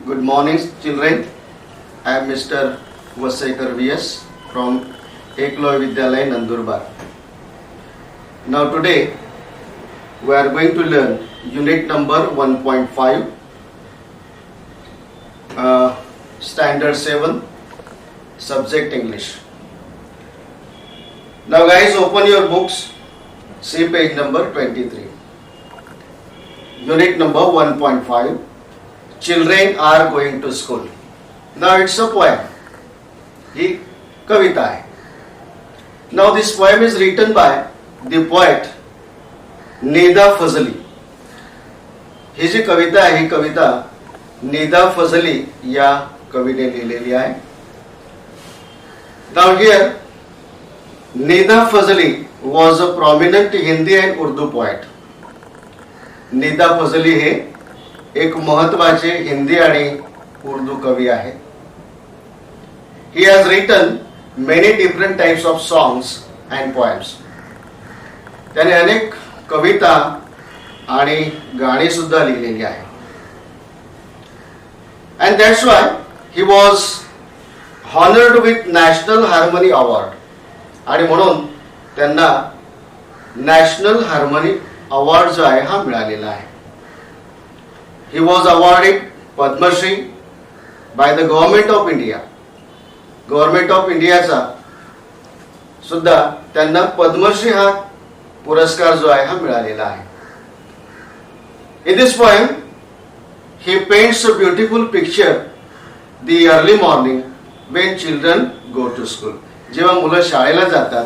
Good morning, children. I am Mr. Vasaikar V.S. from Ekloy Vidyalaya, Nandurbar. Now today we are going to learn unit number 1.5, standard 7, subject English. Now guys, open your books, see page number 23. Unit number 1.5, children are going to school. Now it's a poem. ही कविता है. Now this poem is written by the poet Nida Fazli. ही जी कविता आहे, ही कविता निदा फजली या कवीने लिहिलेली आहे. Now here Nida Fazli was a prominent Hindi and Urdu poet. Nida Fazli हे एक महत्वाचे हिंदी आणि उर्दू कवी आहे. He has written many different types of songs and poems. त्याने अनेक कविता आणि गाणी सुद्धा लिहिलेली आहे. And that's why he was honored with National Harmony Award. आणि म्हणून त्यांना नॅशनल हार्मनी अवॉर्ड जो आहे हा मिळालेला आहे. He was awarded Padma Shri by the government of India. Government of इंडियाचा सुद्धा त्यांना पद्मश्री हा पुरस्कार जो आहे हा मिळालेला आहे. In this poem he paints a beautiful picture the early morning when children go to school. जेव्हा मुलं शाळेला जातात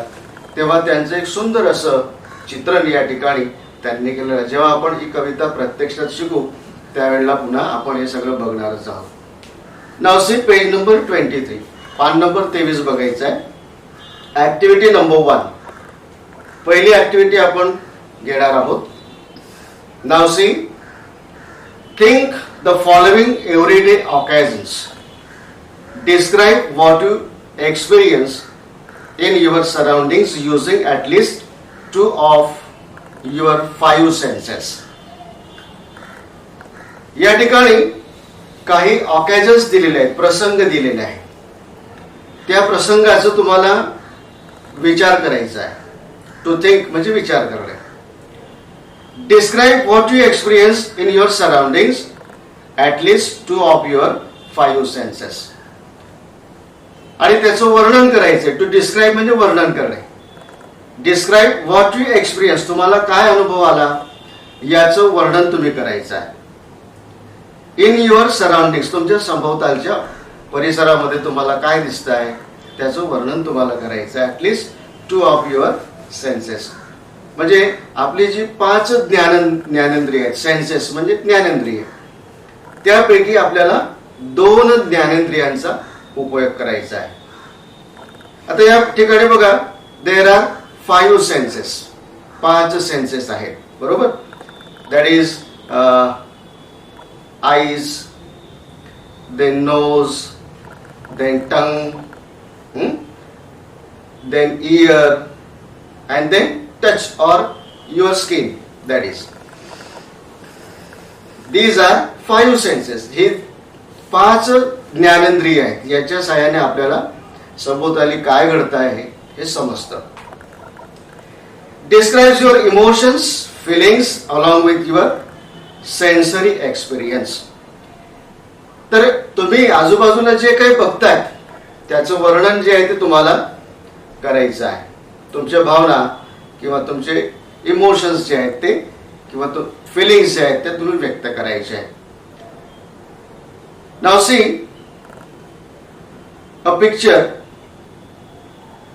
तेव्हा त्यांचं एक सुंदर असं चित्रण या ठिकाणी त्यांनी केलेलं आहे. जेव्हा आपण ही कविता प्रत्यक्षात शिकू त्यावेळेला पुन्हा आपण हे सगळं बघणारच आहोत. नाव सी पेज नंबर 23, पान नंबर 23 बघायचा आहे. ऍक्टिव्हिटी नंबर 1, पहिली ऍक्टिव्हिटी आपण घेणार आहोत. Now see think the following everyday occasions. Describe what you experience in your surroundings using at least 2 of your 5 senses. या ठिकाणी काही ऑकेजन्स दिलेले आहेत, प्रसंग दिलेले आहेत. त्या प्रसंगाचा तुम्हाला विचार करायचा आहे. टू थिंक म्हणजे विचार करणे. Describe what you experience in your surroundings at least 2 of your 5 census. आणि त्याचं वर्णन करायचंय. टू डिस्क्राईब म्हणजे वर्णन करणे. डिस्क्राईब व्हॉट यू एक्सपिरियन्स, तुम्हाला काय अनुभव आला याचं वर्णन तुम्ही करायचं आहे. इन युअर सराउंडिंग्स, तुमच्या सभोवतालच्या परिसरामध्ये तुम्हाला काय दिसत आहे त्याचं वर्णन तुम्हाला करायचं आहे. ॲटलिस्ट 2 ऑफ युअर सेन्सेस म्हणजे आपली जी 5 ज्ञानेंद्रिय आहेत. सेन्सेस म्हणजे ज्ञानेंद्रिय, त्यापैकी आपल्याला 2 ज्ञानेंद्रियांचा उपयोग करायचा आहे. आता या ठिकाणी बघा, देर आर 5 सेन्सेस, 5 सेन्सेस आहेत, बरोबर. That is eyes, then nose, then tongue, then ear and then touch or your skin. That is these are 5 senses. हे 5 ज्ञानेंद्रिय आहेत. याच्या साहाय्याने आपल्याला सभोवताली काय घडत आहे हे समजतं. Describes your emotions, feelings along with your sensory experience. तर तुम्ही आजूबाजूला जे काही बघताय त्याचं वर्णन जे आहे ते तुम्हाला करायचं आहे. तुमच्या भावना किंवा तुमचे इमोशन्स जे आहेत ते किंवा फिलिंग्स जे आहेत ते तुम्ही व्यक्त करायचे आहेत. Now see a picture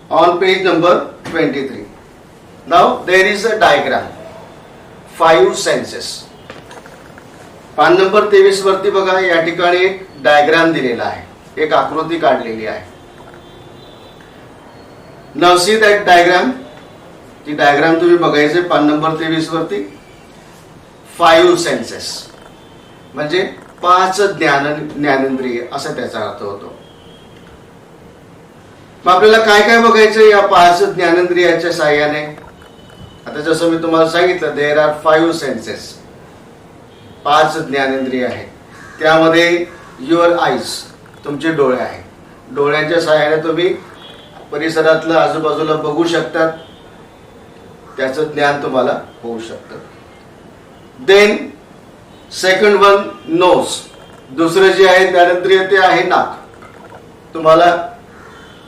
on page number 23. Now there is a diagram, 5 senses. पान नंबर 23 वरती बघा, या ठिकाणी एक डायग्राम दिलेला आहे, एक आकृती काढलेली आहे. Now see that diagram. ती डायग्राम तुम्ही बघायचे पान नंबर 23 वरती. 5 सेन्सेस म्हणजे 5 ज्ञानेंद्रिय असा त्याचा अर्थ होतो. मग आपल्याला काय काय बघायचं या 5 ज्ञानेंद्रियाच्या साहाय्याने. आता जसं मी तुम्हाला सांगितलं, देर आर 5 सेन्सेस, 5 ज्ञानेंद्रिय आहेत. त्यामध्ये युअर आईज, तुमचे डोळे आहे. डोळ्यांच्या सहाय्याने तुम्ही परिसरातलं आजूबाजूला बघू शकतात, त्याचं ज्ञान तुम्हाला होऊ शकतं. देन सेकंड वन नोज, दुसरं जे आहे ज्ञानेंद्रिय ते आहे नाक. तुम्हाला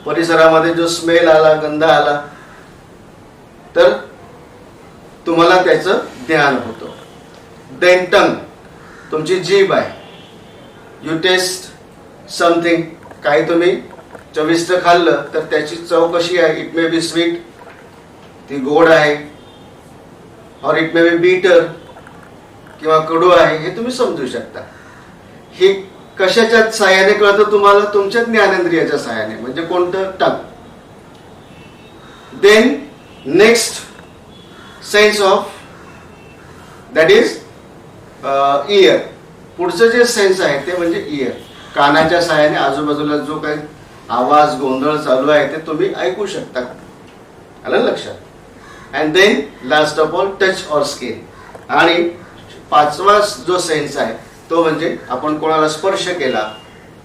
परिसरामध्ये जो स्मेल आला, गंध आला तर तुम्हाला त्याचं ज्ञान होतं. देन टंग, तुमची जीभ आहे. यू टेस्ट समथिंग, काही तुम्ही चविष्ट खाल्लं तर त्याची चव कशी आहे. इट मे बी स्वीट, ती गोड आहे, और इट मे बी बीटर, किंवा कडू आहे, हे तुम्ही समजू शकता. हे कशाच्या साहाय्याने कळतं तुम्हाला? तुमच्या ज्ञानेंद्रियाच्या साहाय्याने. म्हणजे कोणतं? Tongue. Then next sense of, that is ear. पुढचं जे सेन्स आहे ते म्हणजे इयर. कानाच्या साहाय्याने आजूबाजूला जो काही आवाज गोंधळ चालू आहे ते तुम्ही ऐकू शकता. आलं लक्षात? And then last of all touch or skin. आणि पाचवा जो सेन्स आहे तो म्हणजे आपण कोणाला स्पर्श केला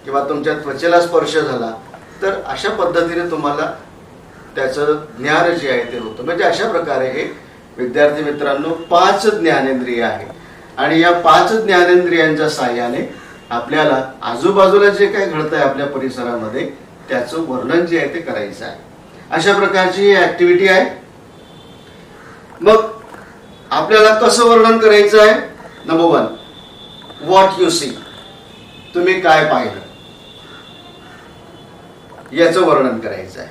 किंवा तुमच्या त्वचेला स्पर्श झाला तर अशा पद्धतीने तुम्हाला त्याचं ज्ञान जे आहे ते होतं. म्हणजे अशा प्रकारे हे विद्यार्थी मित्रांनो 5 ज्ञानेंद्रिय आहे. आणि या 5 ज्ञानेंद्रियांच्या साहाय्याने आपल्याला आजूबाजूला जे काही घडत आहे आपल्या परिसरामध्ये त्याचं वर्णन जे आहे ते करायचं आहे. अशा प्रकारची ही ऍक्टिव्हिटी आहे. मग आपल्याला कसं वर्णन करायचं आहे? नंबर 1, व्हॉट यू सी, तुम्ही काय पाहिलं याचं वर्णन करायचं आहे.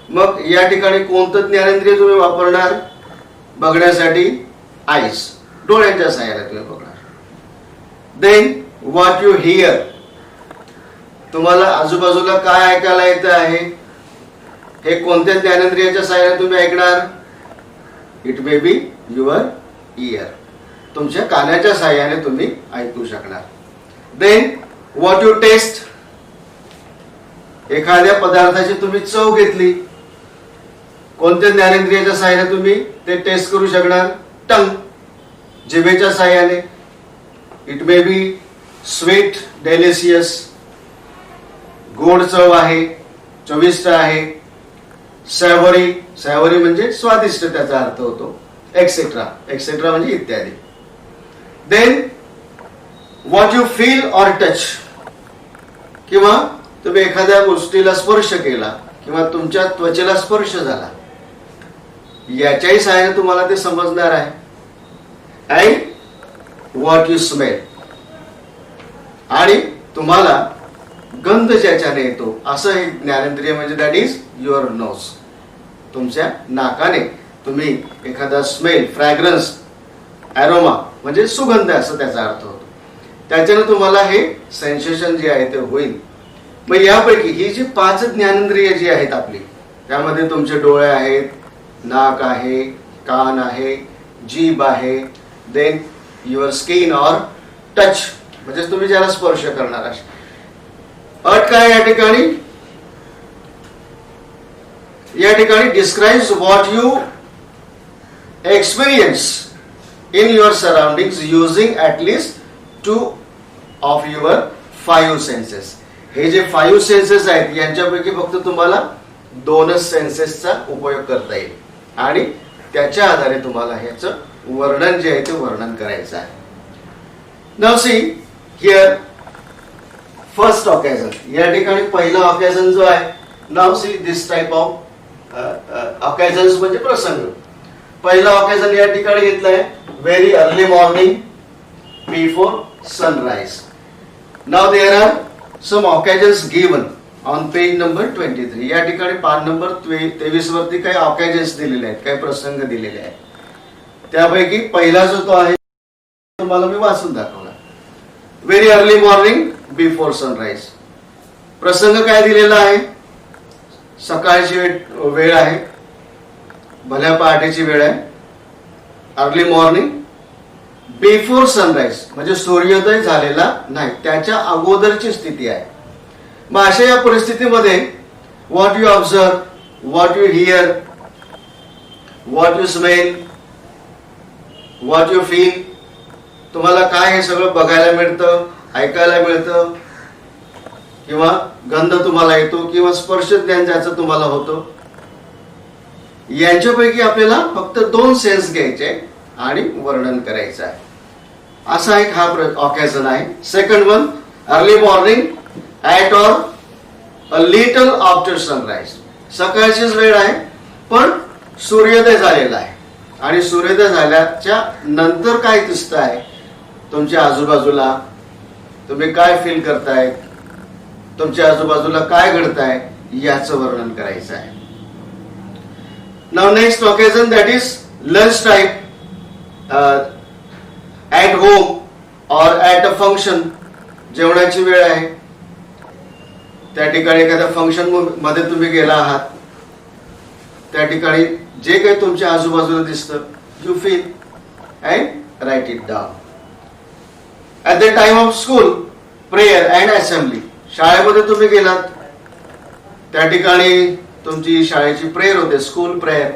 मग या ठिकाणी कोणतं ज्ञानेंद्रिय तुम्ही वापरणार? बघण्यासाठी आईज, डोळ्यांच्या साहाय्याने तुम्ही बघणार. देन व्हॉट यू हिअर, तुम्हाला आजूबाजूला काय ऐकायला येत आहे हे कोणत्या ज्ञानेंद्रियाच्या साहाय्याने तुम्ही ऐकणार? It may be your year, तुमच्या कानाच्या साहाय्याने तुम्ही ऐकू शकणार. देन व्हॉट यू टेस्ट, एखाद्या पदार्थाची तुम्ही चव घेतली, कोणत्या ज्ञानेंद्रियाच्या साहाय्याने तुम्ही ते टेस्ट करू शकणार? टंग, जिभेच्या साहाय्याने. It may be sweet, delicious, गोड चव आहे, चविष्ट आहे. सॅव्हरी, सॅव्हरी म्हणजे स्वादिष्ट त्याचा अर्थ होतो. एक्सेट्रा, एक्सेट्रा म्हणजे इत्यादी. Then what you feel or touch, किंवा तुम्ही एखाद्या गोष्टीला स्पर्श केला किंवा तुमच्या त्वचेला स्पर्श झाला, याच्याही सहाय्याने तुम्हाला ते समजणार आहे. अँड व्हॉट यू स्मेल, आणि तुम्हाला गंध ज्याच्याने येतो असं हे ज्ञानेंद्रिय म्हणजे दॅट इज युअर नोज. तुमच्या नाकाने तुम्ही एखादा स्मेल, फ्रॅग्रन्स, अरोमा म्हणजे सुगंध असं त्याचा अर्थ होतो. त्याच्याने तुम्हाला हे सेन्सेशन जे आहे ते होईल. मग यापैकी ही जी 5 ज्ञानेंद्रिय जी आहेत आपली, त्यामध्ये तुमचे डोळे आहेत, नाक आहे, कान आहे, जीभ आहे, then your skin or touch म्हणजे तुम्ही ज्याला स्पर्श करणार असे. अट काय या ठिकाणी? या ठिकाणी describes what you experience in your surroundings using at least 2 of your 5 senses. हे जे 5 सेन्सेस आहेत यांच्यापैकी फक्त तुम्हाला 2च सेन्सेसचा उपयोग करता येईल आणि त्याच्या आधारे तुम्हाला ह्याचं वर्णन जे आहे ते वर्णन करायचं आहे. Now see here first occasion. या ठिकाणी पहिला ऑकेजन जो आहे, now see this type of occasions म्हणजे प्रसंग. पहिला ऑकेजन या ठिकाणी घेतलाय very early morning before sunrise. Now there are some occasions given on page number 23. या ठिकाणी पान नंबर 23 वरती काही ऑकेजन्स दिलेले आहेत, काही प्रसंग दिलेले आहेत. त्यापैकी पहिला जो तो आहे तुम्हाला मी वाचून दाखवला. Very early morning before sunrise. प्रसंग काय दिलेला आहे? सकाळची वेळ आहे, भल्या पहाटेची वेळ आहे. अर्ली मॉर्निंग बिफोर सनराइज म्हणजे सूर्योदय झालेला नाही, त्याच्या अगोदरची स्थिती आहे. मग अशा या परिस्थितीमध्ये what you observe, what you hear, what you smell, what you feel, तुम्हाला काय हे सगळं बघायला मिळतं, ऐकायला मिळतं, किंवा गंध तुम्हाला येतो किंवा स्पर्श ज्ञान ज्याचं तुम्हाला होतं, यांच्यापैकी आपल्याला फक्त 2 सेन्स घ्यायचे आणि वर्णन करायचं आहे. असा एक हा ऑकेजन आहे. Second one, early morning at or a little after sunrise. सकाळचीच वेळ आहे पण सूर्योदय झालेला आहे आणि सूर्योदय झाल्याच्या नंतर काय दिसत आहे तुमच्या आजूबाजूला, तुम्ही काय फील करताय, तुमच्या आजूबाजूला काय घडतंय याचं वर्णन करायचं आहे. Now next occasion, that is lunch time at home और ॲट अ फंक्शन. जेवणाची वेळ आहे, त्या ठिकाणी एखाद्या फंक्शन मध्ये तुम्ही गेला आहात, त्या ठिकाणी जे काही तुमच्या आजूबाजूला दिसतं, you feel and write it down. At the time of school prayer and assembly. शाळेमध्ये तुम्ही गेलात, त्या ठिकाणी तुमची शाळेची प्रेयर होते, स्कूल प्रेयर,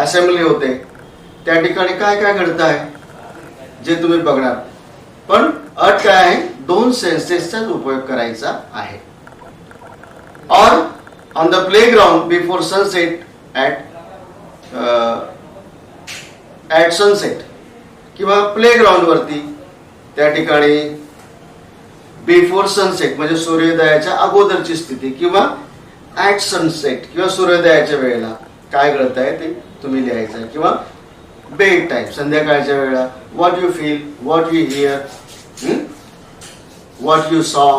असेंब्ली होते, त्या ठिकाणी काय काय घडत आहे जे तुम्ही बघणार. पण अट काय आहे, 2 सेन्सेसचाच उपयोग करायचा आहे. और on the playground before sunset at sunset, किंवा प्लेग्राउंड वरती त्या ठिकाणी बिफोर सनसेट म्हणजे सूर्योदयाच्या अगोदरची स्थिती, किंवा ॲट सनसेट किंवा सूर्योदयाच्या वेळेला काय घडत आहे ते तुम्ही लिहायचं आहे. किंवा बेड टाइम, संध्याकाळच्या वेळेला, what you feel, what you hear, what you saw,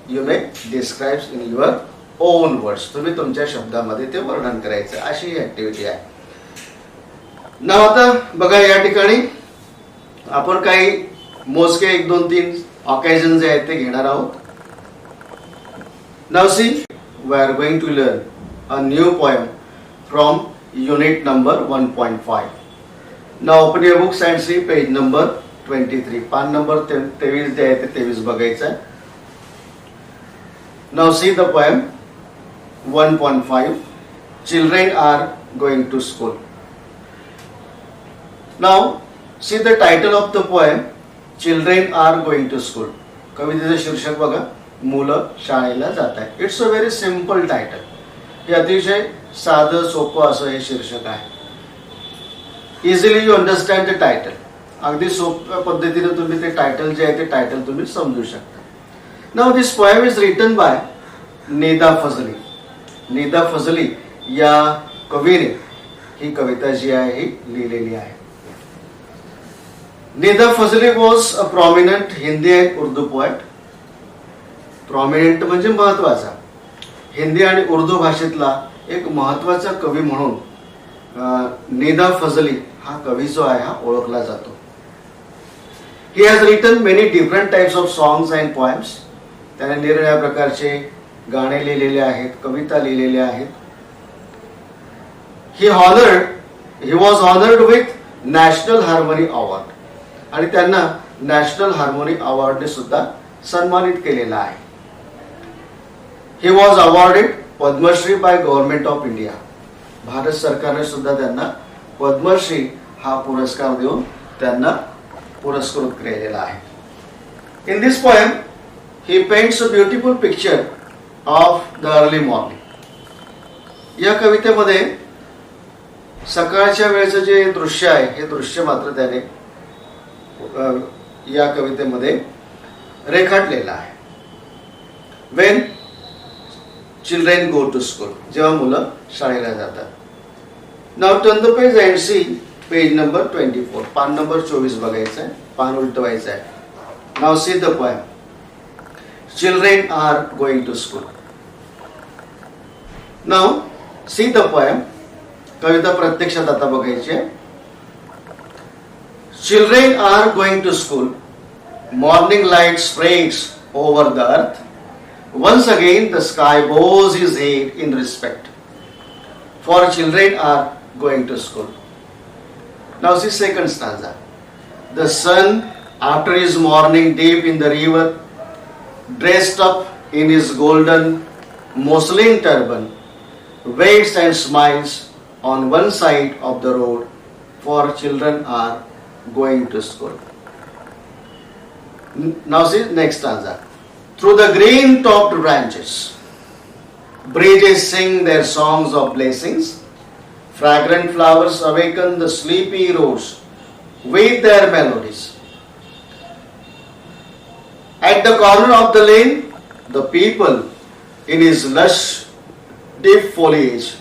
you may describe in your own words. तुम्ही तुमच्या शब्दामध्ये ते वर्णन करायचं, अशी ही ऍक्टिव्हिटी आहे. ना आता बघा, या ठिकाणी आपण काही मोजके 1, 2, 3 ऑकेजन जे आहेत ते घेणार आहोत. Now see, we are going to learn a new poem from unit number 1.5. Now open your books and see page number 23. पान नंबर 23 जे आहे ते 23 बघायचं आहे. Now see the poem 1.5. Children are going to school. Now see the title of the poem, Children are going to school. कवितेचं शीर्षक बघा, मुलं शाळेला जात आहेत. It's a very simple title. हे अतिशय साधं सोपं असं हे शीर्षक आहे. Easily you understand the title. अगदी सोप्या पद्धतीने तुम्ही ते टायटल जे आहे ते टायटल तुम्ही समजू शकता. Now this poem is written bye Nida Fazli. Nida Fazli या कवीने ही कविता जी आहे ही लिहिलेली आहे. Nida Fazli was a prominent Hindi and Urdu poet. Prominent म्हणजे महत्वाचा, हिंदी आणि उर्दू भाषेतला एक महत्वाचा कवी म्हणून निदा फजली हा कवी जो आहे हा ओळखला जातो. He has written many different types of songs and poems. त्याने निरनिराळ्या प्रकारचे गाणे लिहिलेले आहेत, कविता लिहिलेल्या आहेत. He was honoured with national harmony award. आणि त्यांना नॅशनल हार्मोनी अवॉर्डने सुद्धा सन्मानित केलेला आहे. He was awarded Padma Shri by government of India. भारत सरकारने सुद्धा त्यांना पद्मश्री हा पुरस्कार देऊन त्यांना पुरस्कृत केलेला आहे. In this poem he paints a beautiful picture of the early morning. या कवितेमध्ये सकाळच्या वेळेचं जे दृश्य आहे हे दृश्य मात्र त्याने या कवितेमध्ये रेखाटलेलं आहे. When children go to school, जेव्हा मुलं शाळेला जातात. Now turn the page and see page number 24. पान नंबर 24 बघायचं आहे, पान उलटवायचं आहे. Now see the poem, children are going to school. Now see the poem. कविता प्रत्यक्षात आता बघायची आहे. Children are going to school. Morning light spreads over the earth. Once again the sky bows his head in respect. For children are going to school. Now see second stanza. The sun, after his morning dip in the river, dressed up in his golden muslin turban, waits and smiles on one side of the road, for children are going to school. Now see next stanza. through the green topped branches. Breezes sing their songs of blessings. Fragrant flowers awaken the sleepy roads with their melodies. At the corner of the lane, the people in his lush, deep foliage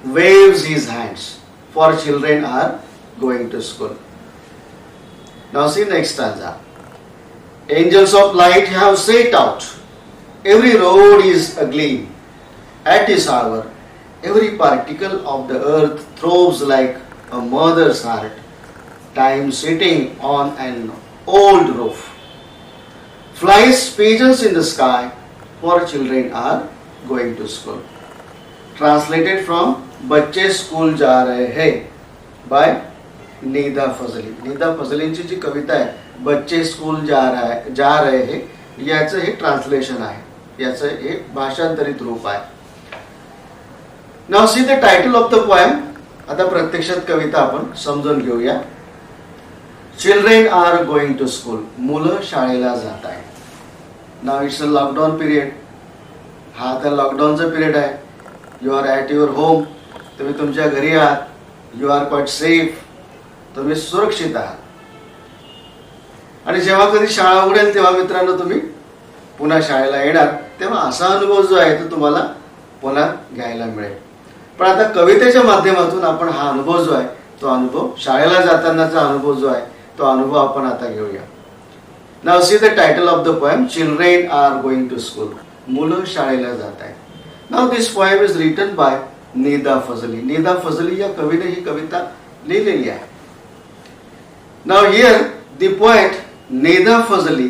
waves his hands, for children are going to school. Now see next stanza. Angels of light have set out. Every road is agleam. At this hour, every particle of the earth throbs like a mother's heart. Time sitting on an old roof. Flies pigeons in the sky, for children are going to school. Translated from बच्चे school जा रहे हैं bye Nida Fazli. नीदा फजलींची जी कविता आहे बच्चे school जा रहे हैं याचं हे ट्रान्सलेशन आहे, याचं हे भाषांतरित रूप आहे. Now see the title of the poem. आता प्रत्यक्षात कविता आपण समजून घेऊया. Children are going to school. मुलं शाळेला जात आहे. Now it's a lockdown period. हा आता लॉकडाऊनचा पिरियड आहे. You are at your home. तुम्ही तुमच्या घरी आहात. You are quite safe. तुम्ही सुरक्षित आहात. आणि जेव्हा कधी शाळा उघडेल तेव्हा मित्रांनो तुम्ही पुन्हा शाळेला येणार, तेव्हा असा अनुभव जो आहे तो तुम्हाला पुन्हा घ्यायला मिळेल. पण आता कवितेच्या माध्यमातून आपण हा अनुभव जो आहे तो अनुभव शाळेला जातानाचा अनुभव जो आहे तो अनुभव आपण आता घेऊया. Now see the title of the poem. Children are going to school. मुलं शाळेला जात आहेत. Now this poem is written by Nida Fazli. Nida Fazli या कवीने ही कविता लिहिलेली आहे. Now here the poet Nida Fazli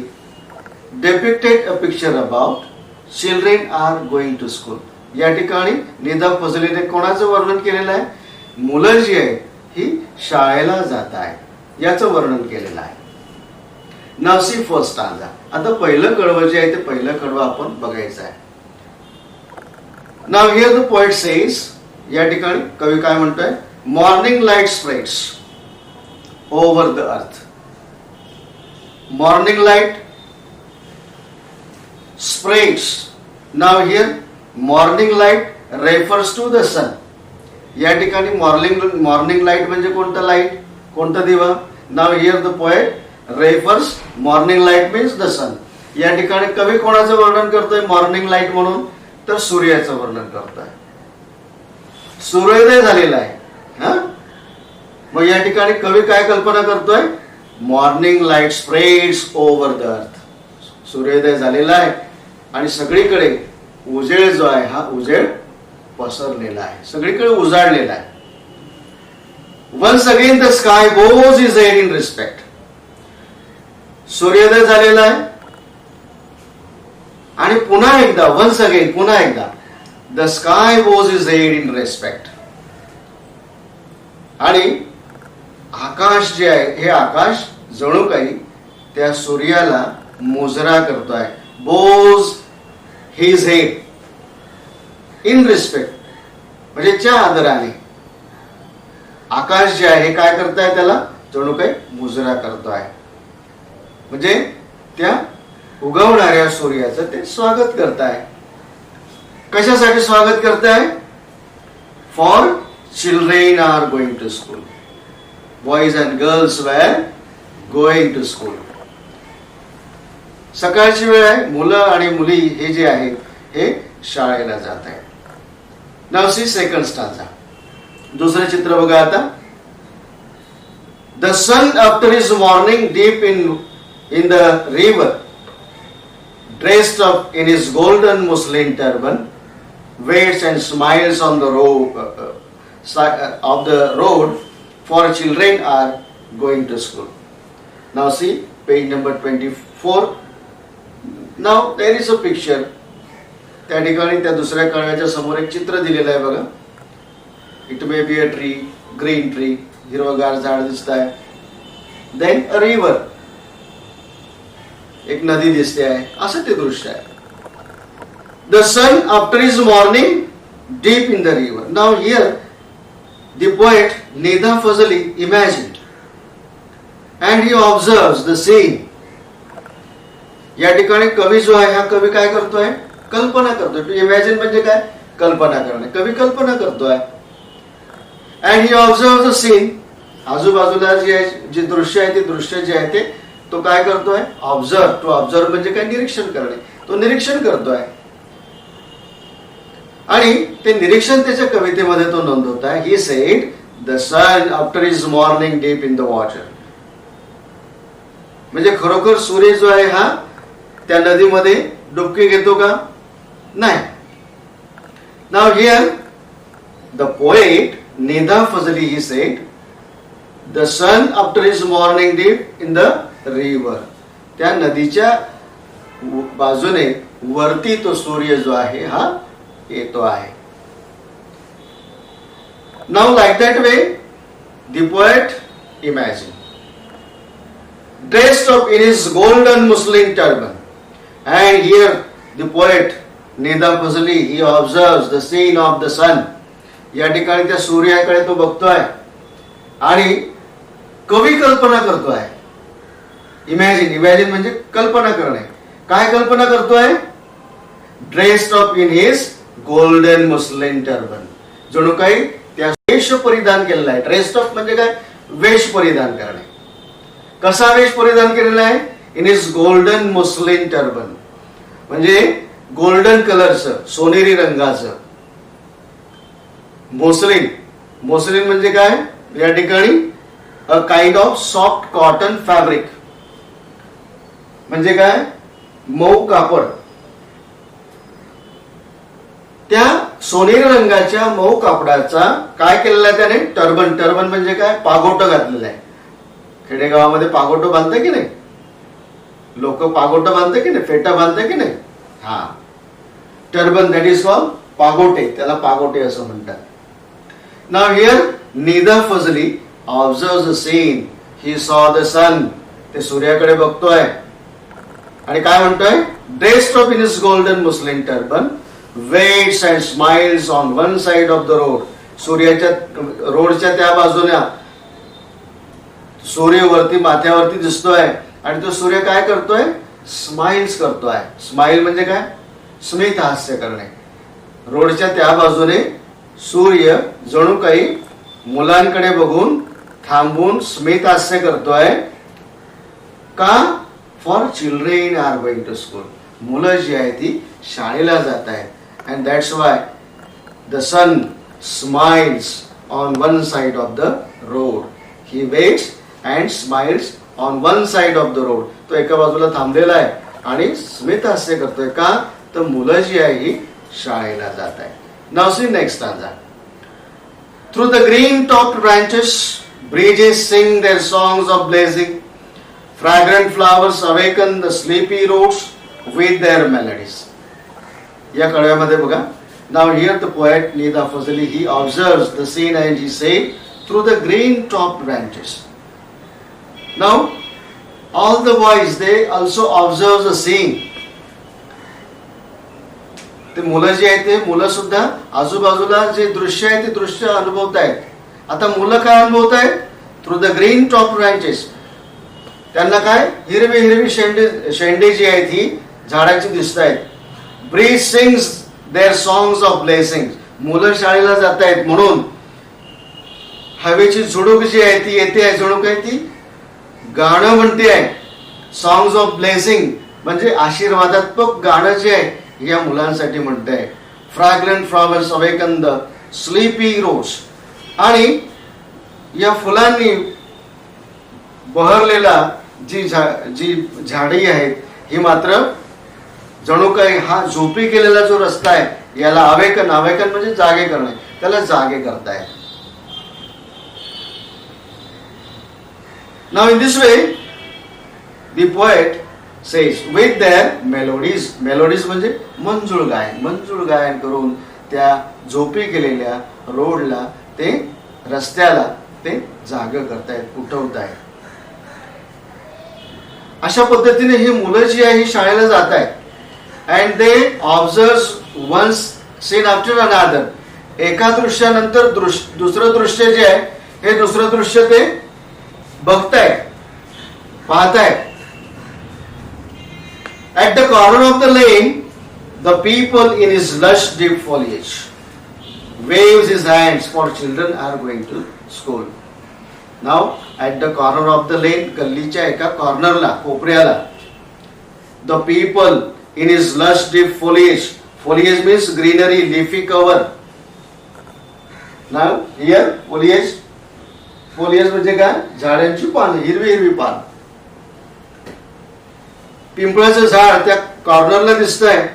depicted a picture about children are going to school. या ठिकाणी नीदा फजलीने कोणाचं वर्णन केलेलं आहे? मुलं जी आहेत ही शाळेला जात आहेत याचं वर्णन केलेलं आहे. Now C first stanza. आता पहिलं कडवं जे आहे ते पहिलं कडवं आपण बघायचं आहे. Now here the poet says. या ठिकाणी कवी काय म्हणतोय? Morning light spreads over the earth. Morning light spreads. Now here morning light refers to the sun. या ठिकाणी मॉर्निंग लाईट म्हणजे कोणता लाईट, कोणता दिवा? Now here the poet refers morning light means the sun. या ठिकाणी कवी कोणाचं वर्णन करतोय मॉर्निंग लाईट म्हणून? तर सूर्याचं वर्णन करतोय. सूर्योदय झालेला आहे. हा, मग या ठिकाणी कवी काय कल्पना करतोय? Morning light spreads over the earth. सूर्योदय झालेला आहे आणि सगळीकडे उजेड जो आहे हा उजेड पसरलेला आहे, सगळीकडे उजाडलेला आहे. Once again the sky bows its head in respect. सूर्योदय झालेला आहे आणि पुन्हा एकदा वन्स अगेन पुन्हा एकदा the sky bows its head in respect. आणि आकाश जे आहे हे आकाश जणू काही त्या सूर्याला मुजरा करतोय. बोज हिज हेड इन रिस्पेक्ट म्हणजे त्या आदराने आकाश जे आहे काय करताय? त्याला जणू काही मुजरा करतोय. म्हणजे त्या उगवणाऱ्या सूर्याचं ते स्वागत करताय. कशासाठी स्वागत करताय? For children are going to school. Boys and girls were going to school. सकाळची वेळ आहे. मुलं आणि मुली हे जे आहे हे शाळेला जात आहेत. Now see second stanza. दुसरं चित्र बघा आता. The sun after his morning dip in the river dressed up in his golden muslin turban waits and smiles on the road for children are going to school. Now see page number 24. Now there is a picture. त्या ठिकाणी त्या दुसऱ्या कळव्याच्या समोर एक चित्र दिलेलं आहे बघा. It may be a tree, green tree, हिरवगार झाड दिसत आहे. देन अ रिव्हर, एक नदी दिसते आहे. असं ते दृश्य आहे. The sun after his morning deep in the river. Now here the poet Nida Fazli imagined and he observes the scene. या ठिकाणी कवी जो आहे हा कवी काय करतोय, कल्पना करतोय. टू इमॅजिन म्हणजे काय, कल्पना करणे. कवी कल्पना करतोय. And he observe the scene, आजूबाजूला जे दृश्य आहे ते दृश्य जे आहे ते तो काय करतोय, ऑब्झर्व. टू ऑब्झर्व म्हणजे काय, निरीक्षण करणे. तो निरीक्षण करतोय आणि ते निरीक्षण त्याच्या कवितेमध्ये तो नोंदवत आहे. He said the sun after his morning dip in the water. म्हणजे खरोखर सूर्य जो आहे हा त्या नदीमध्ये डुबकी घेतो का, नाही. Now here the poet Nida Fazli he said the sun after his morning dip in the river. त्या नदीच्या बाजूने वरती तो सूर्य जो आहे हा येतो आहे. Now like that way the poet imagine dressed up in his golden muslin turban, and here the poet Nida Fazli he observes the scene of the sun. या ठिकाणी त्या सूर्याकडे तो बघतोय आणि कवी कल्पना करतोय. इमॅजिन, इमॅजिन म्हणजे कल्पना करणे. काय कल्पना करतोय, dressed up in his golden muslin turban. जणू काही त्या वेश परिधान केलेला आहे. ड्रेस्ड अप म्हणजे काय, वेश परिधान करणे. कसा वेश परिधान केलेला आहे, in his golden muslin turban म्हणजे गोल्डन कलरचं, सोनेरी रंगाचं. मोसलिन, मोसलिन म्हणजे काय, या ठिकाणी a kind of soft cotton fabric म्हणजे काय, मऊ कापड. त्या सोनेरी रंगाच्या मऊ कापडाचा काय केलेला आहे त्याने, टर्बन. टर्बन म्हणजे काय, पागोटं घातलेलं आहे. खेडेगावामध्ये पागोटं बांधतं की नाही, लोक पागोटं बांधतं की नाही, फेटा बांधतं की नाही, हा turban, that is called pagote. त्याला पागोटे असं म्हणतात. Now here Nida Fazli observes the scene. He saw the sun. ते सूर्याकडे बघतोय आणि काय म्हणतोय, dressed up in his golden muslin turban waits and smiles on one side of the road. सूर्याच्या रोडच्या त्या बाजूने सूर्य वरती माथ्यावरती दिसतोय आणि तो सूर्य काय करतोय, स्माइल्स करतोय. स्माइल म्हणजे काय, स्मित हास्य करणे. रोडच्या त्या बाजूने सूर्य जणू काही मुलांकडे बघून थांबून स्मित हास्य करतोय. का, for children are going to school. मुलं जी आहे ती शाळेला जात आहेत. And that's why the sun smiles on one side of the road. He waits and smiles on one side of the road. तो एका बाजूला थांबलेला आहे आणि स्मित हास्य करतोय. का, तर मुलं जी आहे ही शाळेला जात आहे. Now C next stanza. Through the green topped branches breezes sing their songs of blazing, fragrant flowers awaken the sleepy roads with their melodies. या कळव्यामध्ये बघा. Now here the poet Nida Fazli he observes the scene and he said through the green topped branches. Now all the boys they also observe the scene. ते मुलं जे आहेत ते मुलं सुद्धा आजूबाजूला जे दृश्य आहे ते दृश्य अनुभवत आहेत. आता मुलं काय अनुभवत आहेत, through the green top branches. त्यांना काय, हिरवी हिरवी शेंडे जी आहेत ही झाडाची दिसत आहेत. Breeze sings their songs of blessing. मुलं शाळेला जात आहेत म्हणून हवेची झुळूक जी आहे ती येते आहे, जणू काही ती गाणं म्हणते आहे. सॉंग्स ऑफ ब्लेसिंग म्हणजे आशीर्वादात्मक गाणं जे आहे या मुलांसाठी म्हणते आहे. Fragrant flowers awaken the sleepy roads. आणि या फुलांनी बहरलेला जी झाडी आहेत ही मात्र जणू काही हा झोपी केलेला जो रस्ता आहे याला अवेकन, अवेकन म्हणजे जागे करणे, त्याला जागे करताय. Now in this way the poet says with their melodies. melodies म्हणजे मंजूळ गायन. मंजूळ गायन करून त्या झोपी केलेल्या रोडला ते रस्त्याला ते जाग करतायत, उठवतायत. अशा पद्धतीने ही मुलं जी आहे ही शाळेला जात आहेत. And they observe once scene after another. एका दृश्यानंतर दुसरं दृश्य जे आहे हे दुसरं दृश्य ते बघतायत, पाहतायत. At the corner of the lane, the people in his lush deep foliage waves his hands for children are going to school. Now at the corner of the lane, गल्लीच्या एका कॉर्नरला, कोपऱ्याला, the people in his lush deep foliage, foliage means greenery, leafy cover. Now here foliage, foliage म्हणजे काय? झाडांची पानं, हिरवी हिरवी पान. पिंपळाचं झाड त्या कॉर्नरला दिसतंय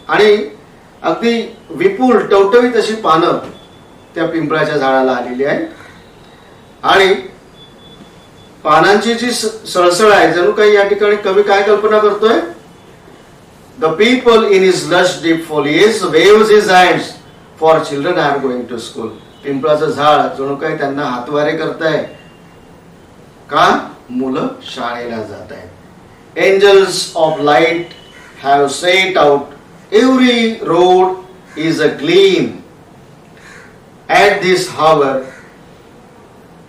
आणि अगदी विपुल टवटवीत अशी पानं त्या पिंपळाच्या झाडाला आलेली आहे आणि पानांची जी सळसळ आहे, जणू काही या ठिकाणी कवी काय कल्पना करतोय? The peepal in his lush deep foliage waves his hands for children are going to school. पिंपळाचं झाड जणू काही त्यांना हातवारे करताय, का? मुलं शाळेला जात आहेत. Angels of light have set out, every road is a gleam. At this hour,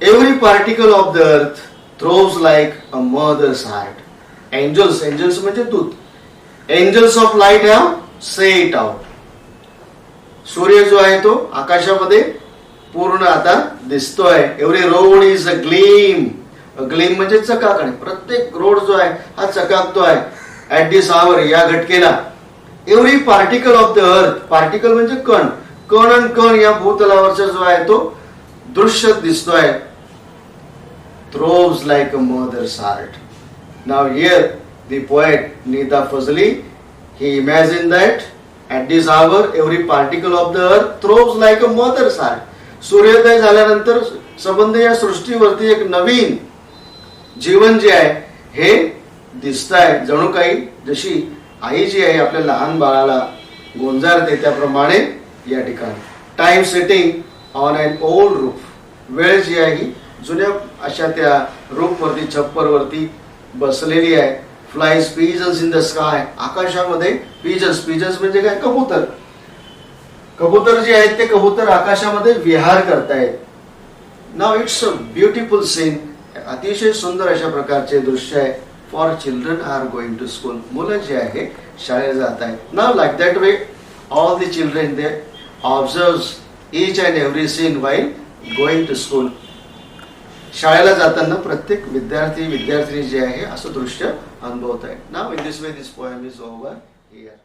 every particle of the earth throws like a mother's heart. Angels, angels म्हणजे दूत. Angels of light have set out. सूर्य जो आहे तो आकाशामध्ये पूर्ण आता दिसतोय. Every road is a gleam. Gleam म्हणजे चकाकणे. प्रत्येक रोड जो आहे हा चकाकतो आहे. ऍट दिस आवर, या घटकेला. Every particle of the earth, particle म्हणजे कण, कण आणि कण या भूतलावरचा जो आहे तो दृश्य दिसतोय. Throws like a mother's heart. Now here the poet Nida Fazli, he imagine that at this hour every particle of the earth throws like a mother's heart. सूर्योदय झाल्यानंतर संबंध या सृष्टीवरती एक नवीन जीवन जे आहे हे दिसत आहे. जणू काही जशी आई जी आहे आपल्या लहान बाळाला गोंजारते त्याप्रमाणे या ठिकाणी. Time setting on an old roof. वेळ जी आहे ही जुन्या अशा त्या रूफवरती, छप्परवरती बसलेली आहे. Flies pigeons in the sky. आकाशामध्ये पिजन्स, पिजन्स म्हणजे काय? कबूतर. कबूतर जे आहेत ते कबूतर आकाशामध्ये विहार करतायत. Now it's a beautiful scene. अतिशय सुंदर अशा प्रकारचे दृश्य आहे. For children are going to school. मुलं जे आहे शाळेत जात आहेत. Now like that way all the children they observes each and every scene while going to school. शाळेला जाताना प्रत्येक विद्यार्थी विद्यार्थिनी जे आहे असं दृश्य अनुभवत आहे. Now in this way this poem is over here.